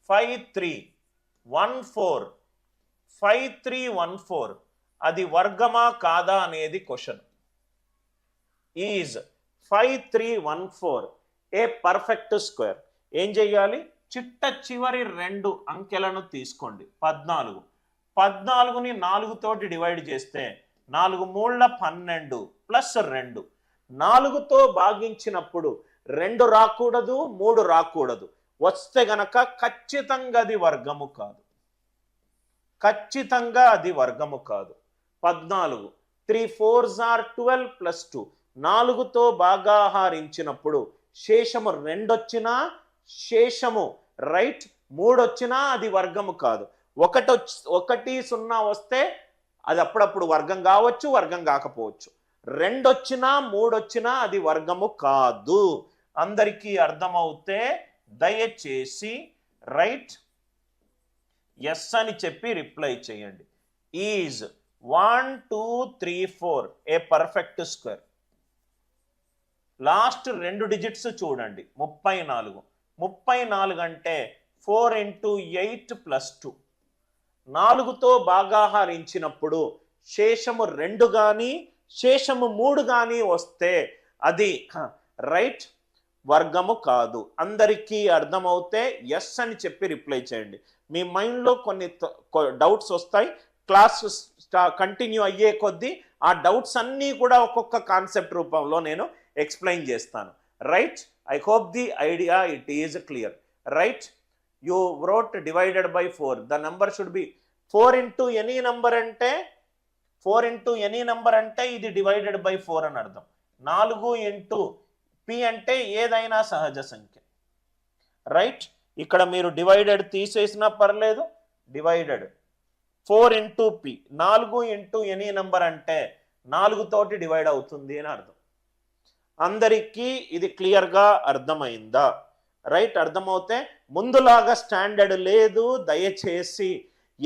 5314 5314 అది వర్గమా కాదా అనేది question. Is 5314 a perfect square? ఏం చెయ్యాలి? చిట్ట చివరి 2 అంకెలను తీసుకోండి. 14. 14ని 4 తోటి డివైడ్ చేస్తే 4 మూళ్ళ 12 ప్లస్ 2. 4తో భాగించినప్పుడు 2 రాకూడదు, 3 రాకూడదు. వస్తే గనక ఖచ్చితంగా అది వర్గము కాదు. ఖచ్చితంగా అది వర్గము కాదు. 14 3 4s are 12 plus 2. 4తో భాగాహారించినప్పుడు శేషము 2 వచ్చినా శేషము రైట్ 3 వచ్చినా అది వర్గము కాదు. 1 0 వస్తే అది అప్పుడప్పుడు వర్గం కావచ్చు, వర్గం కాకపోవచ్చు. 2 వచ్చినా 3 వచ్చినా అది వర్గము కాదు. అందరికీ అర్థమవుతే దయచేసి రైట్ ఎస్ అని చెప్పి రిప్లై చేయండి. Is 1 2 3 4 a perfect square? Last 2 digits చూడండి. 34. 34 అంటే 4 into 8 plus 2. 4తో భాగాహారించినప్పుడు శేషము 2 కానీ శేషము 3 కానీ వస్తే అది రైట్ వర్గము కాదు. అందరికీ అర్థమవుతే ఎస్ అని చెప్పి రిప్లై చేయండి. మీ మైండ్లో కొన్ని డౌట్స్ వస్తాయి. క్లాస్ కంటిన్యూ అయ్యే కొద్దీ ఆ డౌట్స్ అన్నీ కూడా ఒక్కొక్క కాన్సెప్ట్ రూపంలో నేను ఎక్స్ప్లెయిన్ చేస్తాను. Right? I hope the idea it is clear. Right? You wrote divided by 4. The number should be 4 into any number ante 4 into any number ante ఇది divided by 4 అని అర్థం. 4 into p అంటే ఏదైనా సహజ సంఖ్య. రైట్? ఇక్కడ మీరు డివైడెడ్ తీసేసినా పర్లేదు. Divided 4 into p 4 into any number అంటే 4 తోటి డివైడ్ అవుతుంది అని అర్థం. అందరికీ ఇది క్లియర్గా అర్థమైందా? రైట్? అర్థమవుతే ముందులాగా స్టాండర్డ్ లేదు. దయచేసి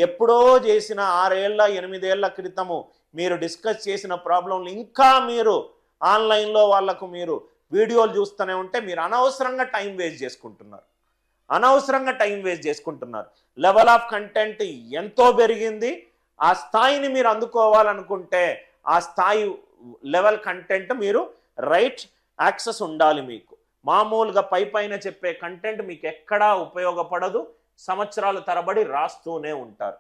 ఎప్పుడో చేసిన 6 ఏళ్ళ 8 ఏళ్ల క్రితము మీరు డిస్కస్ చేసిన ప్రాబ్లంలు ఇంకా మీరు ఆన్లైన్లో వాళ్ళకు మీరు వీడియోలు చూస్తూనే ఉంటే మీరు అనవసరంగా టైం వేస్ట్ చేసుకుంటున్నారు. లెవెల్ ఆఫ్ కంటెంట్ ఎంతో పెరిగింది. ఆ స్థాయిని మీరు అందుకోవాలనుకుంటే ఆ స్థాయి లెవెల్ కంటెంట్ మీరు రైట్ యాక్సెస్ ఉండాలి మీకు. మామూలుగా పైన చెప్పే కంటెంట్ మీకు ఎక్కడా ఉపయోగపడదు. సంవత్సరాల తరబడి రాస్తూనే ఉంటారు.